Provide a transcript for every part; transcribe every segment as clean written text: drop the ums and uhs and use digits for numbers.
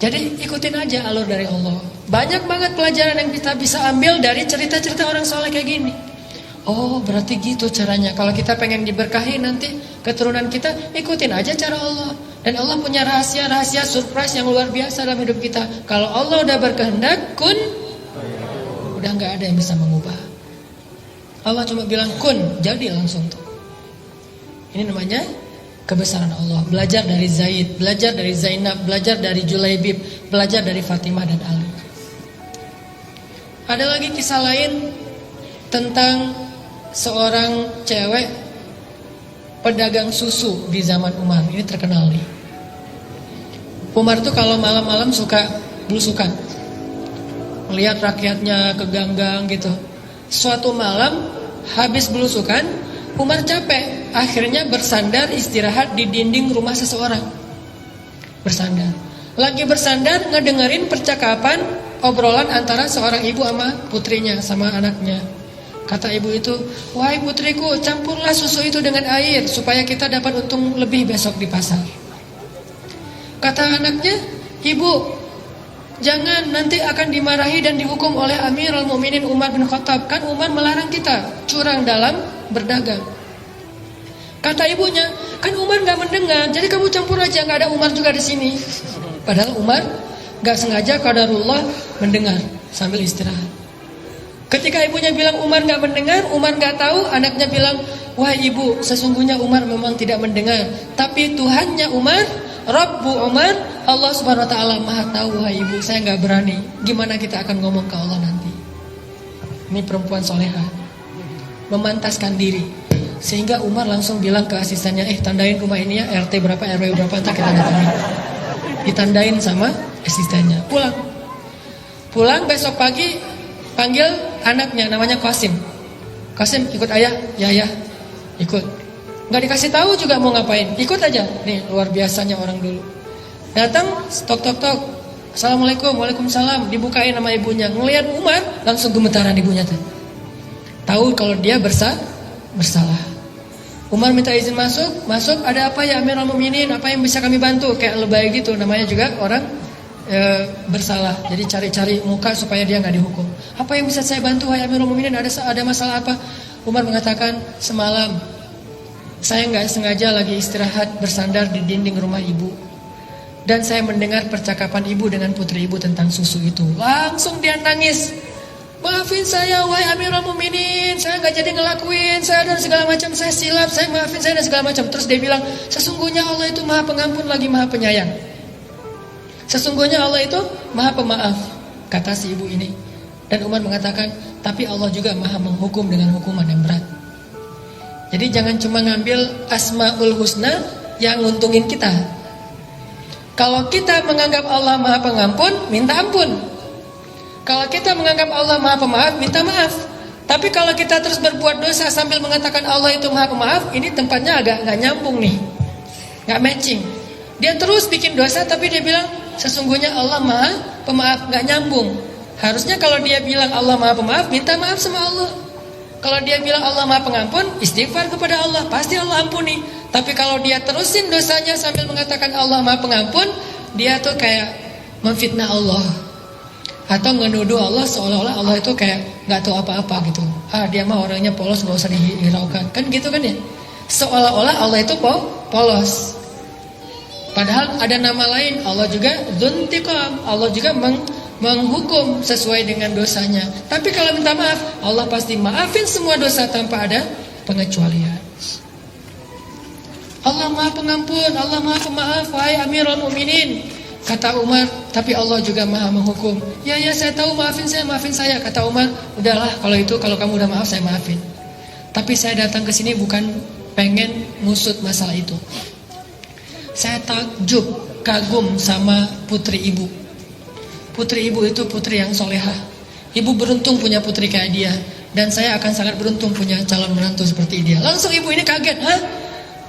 Jadi ikutin aja alur dari Allah. Banyak banget pelajaran yang kita bisa ambil dari cerita-cerita orang soleh kayak gini. Oh berarti gitu caranya. Kalau kita pengen diberkahi nanti keturunan kita, ikutin aja cara Allah. Dan Allah punya rahasia-rahasia surprise yang luar biasa dalam hidup kita. Kalau Allah udah berkehendak, kun, udah gak ada yang bisa mengubah. Allah cuma bilang kun, jadi langsung tuh. Ini namanya kebesaran Allah. Belajar dari Zaid, belajar dari Zainab, belajar dari Julaibib, belajar dari Fatimah dan Ali. Ada lagi kisah lain tentang seorang cewek pedagang susu di zaman Umar. Ini terkenal nih. Umar tuh kalau malam-malam suka belusukan, melihat rakyatnya ke gang-gang gitu. Suatu malam habis belusukan, Umar capek, akhirnya bersandar istirahat di dinding rumah seseorang. Bersandar. Lagi bersandar ngedengerin percakapan obrolan antara seorang ibu sama putrinya, sama anaknya. Kata ibu itu, wahai putriku, campurlah susu itu dengan air supaya kita dapat untung lebih besok di pasar. Kata anaknya, ibu, jangan, nanti akan dimarahi dan dihukum oleh Amirul Mukminin Umar bin Khattab. Kan Umar melarang kita curang dalam berdagang. Kata ibunya, kan Umar gak mendengar, jadi kamu campur aja, gak ada Umar juga di sini. Padahal Umar gak sengaja qadarullah mendengar sambil istirahat. Ketika ibunya bilang Umar gak mendengar, Umar gak tahu, anaknya bilang, wahai ibu, sesungguhnya Umar memang tidak mendengar, tapi Tuhannya Umar, Rabbu Umar, Allah subhanahu wa ta'ala maha tahu. Wahai ibu, saya gak berani. Gimana kita akan ngomong ke Allah nanti? Ini perempuan soleha, memantaskan diri. Sehingga Umar langsung bilang ke asistennya, tandain rumah ini ya, RT berapa, RW berapa, tak kita datangin. Ditandain sama asistennya. Pulang besok pagi, panggil anaknya, namanya Qasim. Qasim, ikut ayah? Ya, ikut. Gak dikasih tahu juga mau ngapain, ikut aja. Nih luar biasanya orang dulu. Datang, tok. Assalamualaikum, waalaikumsalam. Dibukain sama ibunya. Ngelihat Umar, langsung gemetaran ibunya tuh. Tahu kalau dia bersalah. Umar minta izin masuk. Ada apa ya Amirul Mukminin? Apa yang bisa kami bantu? Kayak lebay gitu, namanya juga orang bersalah. Jadi cari-cari muka supaya dia nggak dihukum. Apa yang bisa saya bantu, wahai Amirul Mukminin? Ada masalah apa? Umar mengatakan, semalam saya nggak sengaja lagi istirahat bersandar di dinding rumah ibu, dan saya mendengar percakapan ibu dengan putri ibu tentang susu itu. Langsung dia nangis. Maafin saya wahai Amirul Mukminin, saya nggak jadi ngelakuin, saya dan segala macam, saya silap, saya maafin saya dan segala macam. Terus dia bilang, sesungguhnya Allah itu maha pengampun lagi maha penyayang. Sesungguhnya Allah itu maha pemaaf, kata si ibu ini. Dan Umar mengatakan, tapi Allah juga maha menghukum dengan hukuman yang berat. Jadi jangan cuma ngambil Asmaul Husna yang nguntungin kita. Kalau kita menganggap Allah maha pengampun, minta ampun. Kalau kita menganggap Allah maha pemaaf, minta maaf. Tapi kalau kita terus berbuat dosa sambil mengatakan Allah itu maha pemaaf, ini tempatnya agak gak nyambung nih, gak matching. Dia terus bikin dosa tapi dia bilang sesungguhnya Allah maha pemaaf, gak nyambung. Harusnya kalau dia bilang Allah maha pemaaf, minta maaf sama Allah. Kalau dia bilang Allah maha pengampun, istighfar kepada Allah, pasti Allah ampuni. Tapi kalau dia terusin dosanya sambil mengatakan Allah maha pengampun, dia tuh kayak memfitnah Allah, atau menuduh Allah seolah-olah Allah itu kayak gak tahu apa-apa gitu. Dia mah orangnya polos, gak usah dihiraukan. Kan gitu kan ya, seolah-olah Allah itu polos. Padahal ada nama lain, Allah juga Dzuntiqam, Allah juga menghukum sesuai dengan dosanya. Tapi kalau minta maaf, Allah pasti maafin semua dosa tanpa ada pengecualian. Allah maha pengampun, Allah maha pemaaf, wahai Amirul Mukminin. Kata Umar, tapi Allah juga maha menghukum. Ya saya tahu, maafin saya. Kata Umar, udahlah kalau kamu udah maaf, saya maafin. Tapi saya datang ke sini bukan pengen ngusut masalah itu. Saya takjub, kagum sama putri ibu. Putri ibu itu putri yang solehah. Ibu beruntung punya putri kayak dia, dan saya akan sangat beruntung punya calon menantu seperti dia. Langsung ibu ini kaget,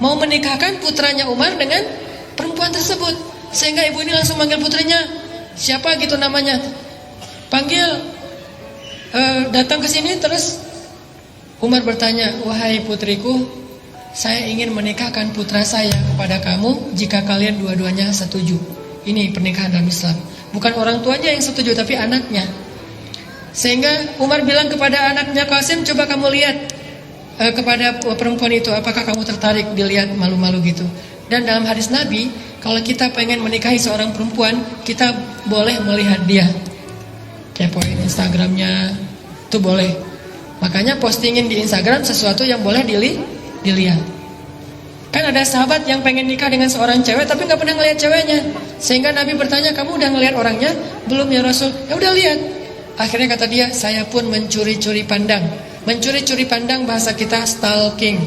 mau menikahkan putranya Umar dengan perempuan tersebut. Sehingga ibu ini langsung manggil putrinya, siapa gitu namanya, panggil, datang ke sini. Terus Umar bertanya, wahai putriku, saya ingin menikahkan putra saya kepada kamu jika kalian dua-duanya setuju. Ini pernikahan dalam Islam. Bukan orang tuanya yang setuju, tapi anaknya. Sehingga Umar bilang kepada anaknya Qasim, coba kamu lihat kepada perempuan itu, apakah kamu tertarik dilihat malu-malu gitu. Dan dalam hadis Nabi, kalau kita pengen menikahi seorang perempuan, kita boleh melihat dia, kepoin Instagramnya, itu boleh. Makanya postingin di Instagram sesuatu yang boleh dilihat. Kan ada sahabat yang pengen nikah dengan seorang cewek tapi gak pernah ngelihat ceweknya. Sehingga Nabi bertanya, kamu udah ngelihat orangnya? Belum ya Rasul. Ya udah lihat. Akhirnya kata dia, saya pun mencuri-curi pandang. Mencuri-curi pandang bahasa kita stalking.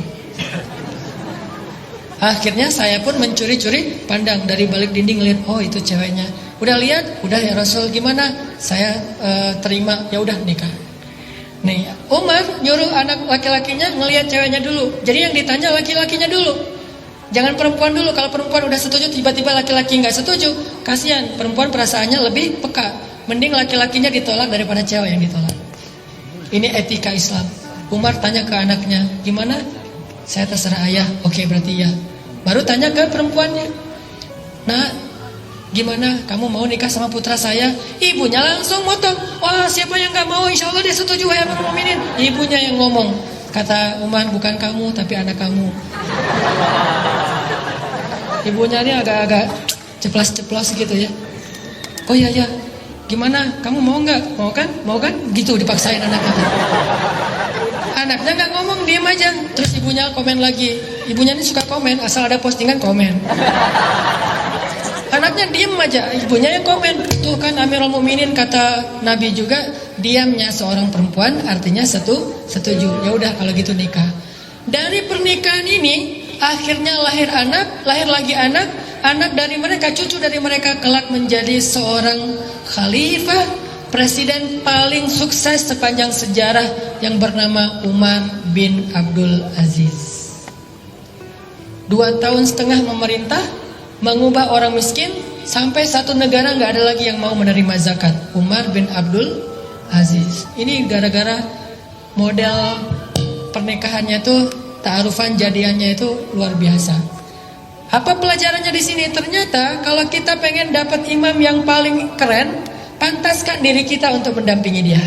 Akhirnya saya pun mencuri-curi pandang dari balik dinding, lihat, oh itu ceweknya. Udah lihat? Udah ya Rasul. Gimana? Saya terima. Ya udah nikah. Nih, Umar nyuruh anak laki-lakinya ngelihat ceweknya dulu. Jadi yang ditanya laki-lakinya dulu. Jangan perempuan dulu. Kalau perempuan udah setuju, tiba-tiba laki-laki nggak setuju, kasihan. Perempuan perasaannya lebih peka. Mending laki-lakinya ditolak daripada cewek yang ditolak. Ini etika Islam. Umar tanya ke anaknya, gimana? Saya terserah ayah. Oke, berarti ya. Baru tanya ke perempuannya, nah, gimana? Kamu mau nikah sama putra saya? Ibunya langsung motong. Wah, siapa yang nggak mau? Insya Allah dia setuju, wahai amirul mukminin. Ibunya yang ngomong. Kata Umar, bukan kamu, tapi anak kamu. Ibunya ini agak-agak ceplas-ceplos gitu ya. Oh iya ya, gimana? Kamu mau nggak? Mau kan? Mau kan? Gitu dipaksain anaknya. Anaknya nggak ngomong, diem aja. Terus ibunya komen lagi. Ibunya ini suka komen, asal ada postingan komen. Anaknya diem aja, ibunya yang komen. Tuh kan Amirul Mukminin, kata Nabi juga, diamnya seorang perempuan artinya setuju. Ya udah kalau gitu nikah. Dari pernikahan ini akhirnya lahir anak, lahir lagi anak. Anak dari mereka, cucu dari mereka kelak menjadi seorang khalifah, presiden paling sukses sepanjang sejarah yang bernama Umar bin Abdul Aziz. 2 tahun setengah memerintah, mengubah orang miskin, sampai satu negara gak ada lagi yang mau menerima zakat. Umar bin Abdul Aziz. Ini gara-gara model pernikahannya tuh, ta'arufan jadiannya itu luar biasa. Apa pelajarannya di sini? Ternyata kalau kita pengen dapat imam yang paling keren, pantaskan diri kita untuk mendampingi dia.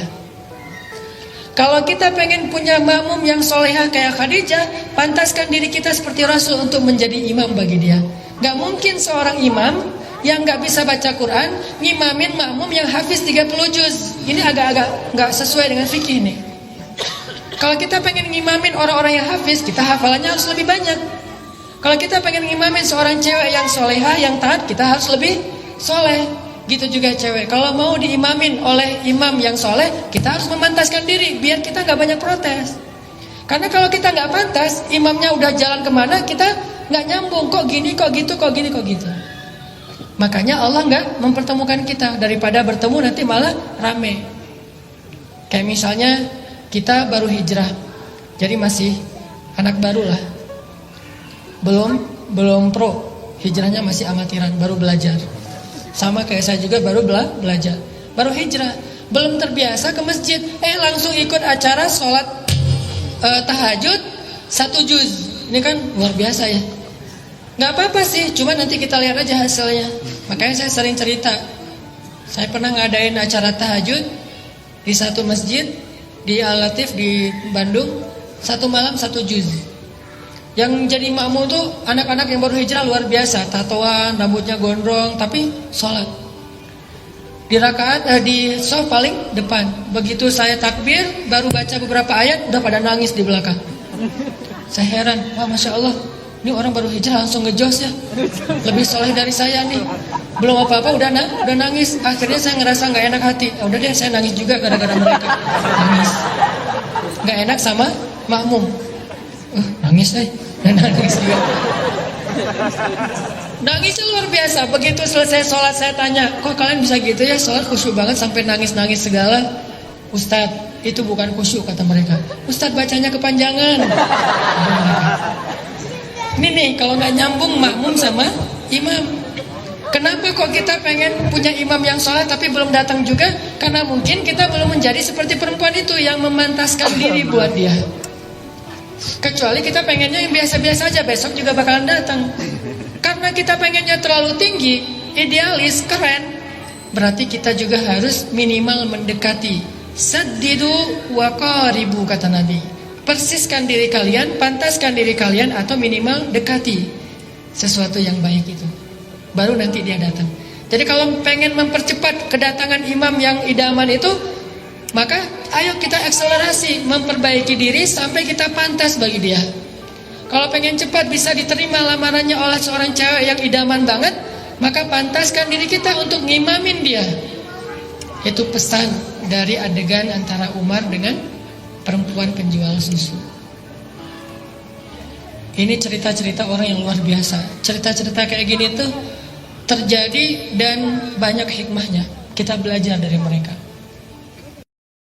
Kalau kita pengen punya makmum yang solehah kayak Khadijah, pantaskan diri kita seperti Rasul untuk menjadi imam bagi dia. Gak mungkin seorang imam yang gak bisa baca Quran ngimamin makmum yang hafiz 30 juz. Ini agak-agak gak sesuai dengan fikih nih. Kalau kita pengen ngimamin orang-orang yang hafiz, kita hafalannya harus lebih banyak. Kalau kita pengen ngimamin seorang cewek yang solehah, yang taat, kita harus lebih soleh. Gitu juga cewek. Kalau mau diimamin oleh imam yang soleh, kita harus memantaskan diri biar kita gak banyak protes. Karena kalau kita gak pantas, imamnya udah jalan kemana, kita gak nyambung. Kok gini, kok gitu, kok gini, kok gitu. Makanya Allah gak mempertemukan kita. Daripada bertemu nanti malah rame. Kayak misalnya kita baru hijrah, jadi masih anak baru lah. Belum pro, hijrahnya masih amatiran, baru belajar. Sama kayak saya juga baru belajar, baru hijrah, belum terbiasa ke masjid, langsung ikut acara sholat tahajud 1 juz. Ini kan luar biasa ya. Gak apa-apa sih, cuma nanti kita lihat aja hasilnya. Makanya saya sering cerita, saya pernah ngadain acara tahajud di satu masjid di Al-Latif di Bandung, 1 malam 1 juz. Yang jadi makmum tuh anak-anak yang baru hijrah luar biasa, tatoan, rambutnya gondrong, tapi sholat. Di rakaat, di shaf paling depan. Begitu saya takbir, baru baca beberapa ayat, udah pada nangis di belakang. Saya heran, wah Masya Allah, ini orang baru hijrah langsung ngejos ya. Lebih soleh dari saya nih. Belum apa-apa udah nangis. Akhirnya saya ngerasa gak enak hati. Udah deh, saya nangis juga gara-gara mereka. Nangis. Gak enak sama makmum. Nangis deh. Dan nangis juga. Nangisnya luar biasa. Begitu selesai sholat saya tanya, kok kalian bisa gitu ya, sholat khusyuk banget sampai nangis-nangis segala? Ustadz, itu bukan khusyuk kata mereka. Ustadz bacanya kepanjangan. Ini nih kalau nggak nyambung makmum sama imam. Kenapa kok kita pengen punya imam yang sholat tapi belum datang juga? Karena mungkin kita belum menjadi seperti perempuan itu yang memantaskan diri buat dia. Kecuali kita pengennya yang biasa-biasa aja, besok juga bakalan datang. Karena kita pengennya terlalu tinggi, idealis, keren, berarti kita juga harus minimal mendekati. Saddidu wa qaribu, kata Nabi. Persiskan diri kalian, pantaskan diri kalian, atau minimal dekati sesuatu yang baik itu. Baru nanti dia datang. Jadi kalau pengen mempercepat kedatangan imam yang idaman itu, maka ayo kita akselerasi, memperbaiki diri sampai kita pantas bagi dia. Kalau pengen cepat bisa diterima lamarannya oleh seorang cewek yang idaman banget, maka pantaskan diri kita untuk ngimamin dia. Itu pesan dari adegan antara Umar dengan perempuan penjual susu. Ini cerita-cerita orang yang luar biasa. Cerita-cerita kayak gini tuh terjadi dan banyak hikmahnya. Kita belajar dari mereka.